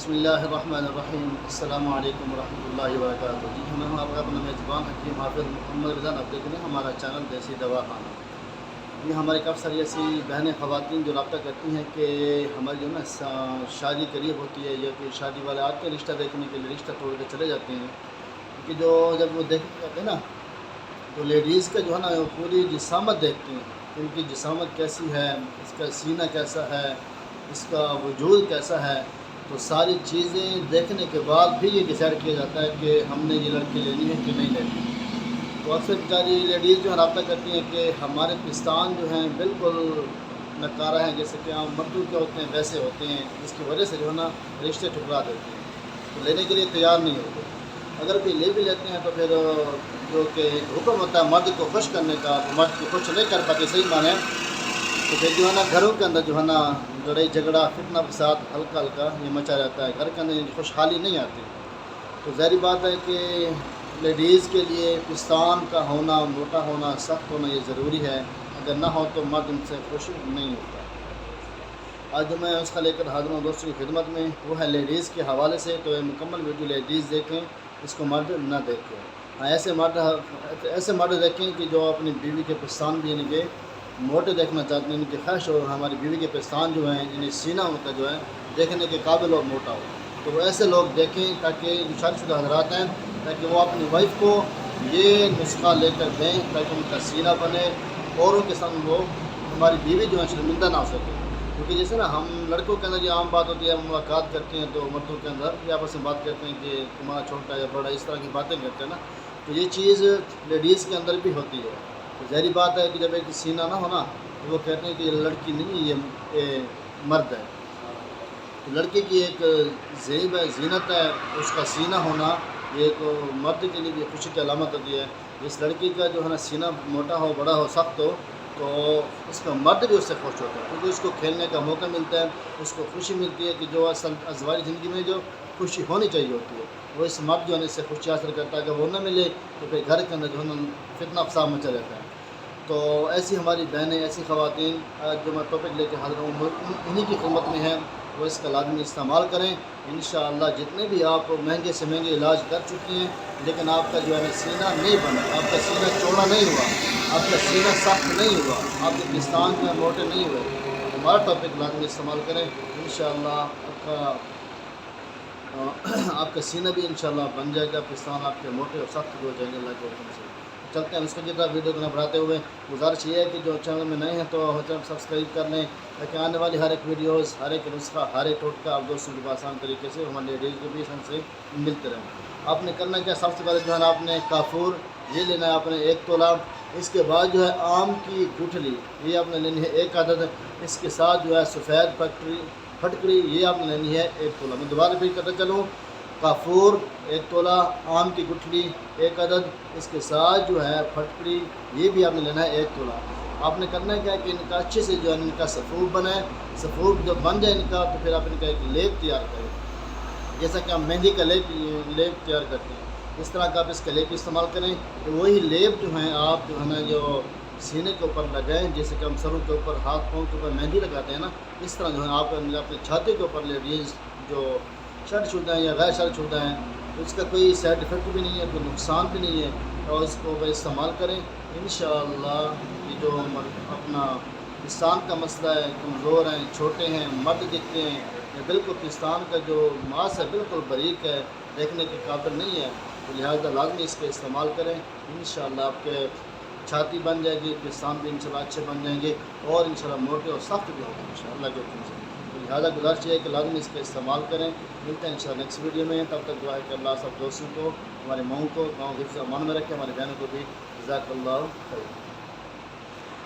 بسم اللہ الرحمن الرحیم۔ السلام علیکم ورحمۃ اللہ وبرکاتہ۔ جی ہم آپ کا اپنا میزبان حکیم حافظ محمد رضا، آپ دیکھ رہے ہیں ہمارا چینل دیسی دوا خانہ۔ یہ ہمارے کافی ساری ایسی بہنیں خواتین جو رابطہ کرتی ہیں کہ ہماری جو نا شادی قریب ہوتی ہے یا کوئی شادی والے آتے ہیں رشتہ دیکھنے کے لیے، رشتہ توڑ کے چلے جاتے ہیں، کیونکہ جو جب وہ دیکھتے جاتے ہیں نا تو لیڈیز کا جو ہے نا وہ پوری جسامت دیکھتے ہیں، ان کی جسامت کیسی ہے، اس کا سینہ کیسا ہے، اس کا وجود کیسا ہے، تو ساری چیزیں دیکھنے کے بعد بھی یہ ڈیسائیڈ کیا جاتا ہے کہ ہم نے یہ لڑکی لینی ہے کہ نہیں لینی ہے۔ تو اکثر بیچاری لیڈیز جو ہے رابطہ کرتی ہیں کہ ہمارے پستان جو ہیں بالکل نکارہ ہیں، جیسے کہ عام مردوں کے ہوتے ہیں ویسے ہوتے ہیں، جس کی وجہ سے جو ہے نا رشتے ٹھکرا دیتے ہیں، تو لینے کے لیے تیار نہیں ہوتے۔ اگر کوئی لے بھی لیتے ہیں تو پھر جو کہ حکم ہوتا ہے مرد کو خوش کرنے کا، تو مرد کو خوش نہیں کر پاتے صحیح معنی، تو پھر جو ہے نا گھروں کے اندر جو ہے نا لڑائی جھگڑا فتنہ فساد ہلکا ہلکا یہ مچا رہتا ہے، گھر کے اندر خوشحالی نہیں آتی۔ تو ظاہری بات ہے کہ لیڈیز کے لیے پستان کا ہونا، موٹا ہونا، سخت ہونا یہ ضروری ہے، اگر نہ ہو تو مرد ان سے خوش نہیں ہوتا۔ آج جو میں اس کا لے کر حاضر ہوں دوستوں کی خدمت میں، وہ ہے لیڈیز کے حوالے سے، تو یہ مکمل ویڈیو لیڈیز دیکھیں، اس کو مرد نہ دیکھیں۔ ہاں ایسے مرد دیکھیں کہ جو اپنی بیوی کے پستان بھی ان کے موٹے دیکھنا چاہتے ہیں، ان کی خواہش ہو ہماری بیوی کے پستان جو ہیں انہیں سینہ ان کا جو ہے دیکھنے کے قابل اور موٹا ہو، تو وہ ایسے لوگ دیکھیں تاکہ جو شادی شدہ حضرات ہیں، تاکہ وہ اپنی وائف کو یہ نسخہ لے کر دیں تاکہ ان کا سینہ بنے، اوروں کے سامنے وہ ہماری بیوی جو ہے شرمندہ نہ ہو سکے۔ کیونکہ جیسے نا ہم لڑکوں کے اندر یہ عام بات ہوتی ہے، ہم ملاقات کرتے ہیں تو مردوں کے اندر یہ آپس میں بات کرتے ہیں کہ تمہارا چھوٹا یا بڑا، اس طرح کی باتیں کرتے ہیں نا، تو یہ چیز لیڈیز کے اندر بھی ہوتی ہے۔ تو ظاہری بات ہے کہ جب ایک سینہ نہ ہونا تو وہ کہتے ہیں کہ یہ لڑکی نہیں، یہ مرد ہے۔ تو لڑکی کی ایک زیب ہے، زینت ہے، اس کا سینہ ہونا یہ ایک مرد کے لیے بھی خوشی کی علامت ہوتی ہے۔ اس لڑکی کا جو ہے نا سینہ موٹا ہو، بڑا ہو، سخت ہو، تو اس کا مرد بھی اس سے خوش ہوتا ہے، کیونکہ اس کو کھیلنے کا موقع ملتا ہے، اس کو خوشی ملتی ہے کہ جو اصل ازواجی زندگی میں جو خوشی ہونی چاہیے ہوتی ہے، وہ اس مرد جو ہے اس سے خوشی حاصل کرتا ہے۔ اگر وہ نہ ملے تو پھر گھر کے اندر جو ہے نا فتنہ فساد مچا رہتا ہے۔ تو ایسی ہماری بہنیں، ایسی خواتین جو میں ٹاپک لے کے حاضر ہوں انہی کی خدمت میں ہیں، وہ اس کا لازمی استعمال کریں۔ انشاءاللہ جتنے بھی آپ مہنگے سے مہنگے علاج کر چکی ہیں لیکن آپ کا جو ہے سینہ نہیں بنا، آپ کا سینہ چوڑا نہیں ہوا، آپ کا سینہ سخت نہیں ہوا، آپ کے پستان میں موٹے نہیں ہوئے، ہمارا ٹاپک لازمی استعمال کریں۔ انشاءاللہ آپ کا سینہ بھی انشاءاللہ بن جائے گا، پستان آپ کے موٹے اور سخت بھی ہو جائیں گے اللہ کے حکم سے۔ چلتے ہیں اس کو جتنا ویڈیو کو نہ بڑھاتے ہوئے، گزارش یہ ہے کہ جو چینل میں نئے ہیں تو چینل سبسکرائب کر لیں تاکہ آنے والی ہر ایک ویڈیوز، ہر ایک نسخہ، ہر ایک ٹوٹکا آپ دوستوں کے آسان طریقے سے ہمارے لیڈیز کو بھی ہم سے ملتے رہیں۔ آپ نے کرنا کیا، سب سے پہلے جو ہے نا آپ نے کافور یہ لینا ہے، آپ نے 1 تولہ۔ اس کے بعد جو ہے آم کی گٹھلی یہ آپ نے لینی ہے 1 عدد۔ اس کے ساتھ جو ہے سفید پھٹکڑی یہ آپ نے لینی ہے 1 تولہ۔ میں دوبارہ ریپیٹ کرتا چلوں، کافور 1 تولہ، آم کی گٹھلی 1 عدد، اس کے ساتھ جو ہے پھٹکڑی یہ بھی آپ نے لینا ہے 1 تولہ۔ آپ نے کرنا ہے کیا کہ ان کا اچھے سے جو ہے ان کا سفور بنائے، سفور جب بن جائے ان کا تو پھر آپ ان کا ایک لیپ تیار کریں، جیسا کہ ہم مہندی کا لیپ تیار کرتے ہیں، اس طرح کا آپ اس کا لیپ استعمال کریں۔ تو وہی لیپ جو ہیں آپ جو ہے نا جو سینے کے اوپر لگائیں، جیسے کہ ہم سروں کے اوپر، ہاتھ پاؤں کے اوپر مہندی لگاتے ہیں نا، اس طرح جو ہے آپ اپنے چھاتی کے اوپر لیڈیز جو شرٹ شدہ ہیں یا غیر شرٹ شدہ ہیں، اس کا کوئی سائڈ افیکٹ بھی نہیں ہے، کوئی نقصان بھی نہیں ہے، اور اس کو استعمال کریں۔ انشاءاللہ یہ جو اپنا پستان کا مسئلہ ہے، کمزور ہیں، چھوٹے ہیں، مرد دکھتے ہیں، یا بالکل پستان کا جو ماس ہے بالکل باریک ہے، دیکھنے کے قابل نہیں ہے، تو لہٰذا لازمی اس کے استعمال کریں۔ انشاءاللہ آپ کے چھاتی بن جائے گی، پستان بھی انشاءاللہ اچھے بن جائیں گے، اور انشاءاللہ موٹے اور سخت بھی ہوں گے انشاءاللہ کے حکم سے۔ تو لہٰذا گزارش یہ ہے کہ لازمی اس کا استعمال کریں۔ ملتے ہیں انشاءاللہ نیکسٹ ویڈیو میں، تب تک دعا ہے کہ اللہ سب دوستوں کو، ہمارے ماؤں کو گاؤں حفظ امان میں رکھے، ہمارے بہنوں کو بھی جزاک اللہ خیر۔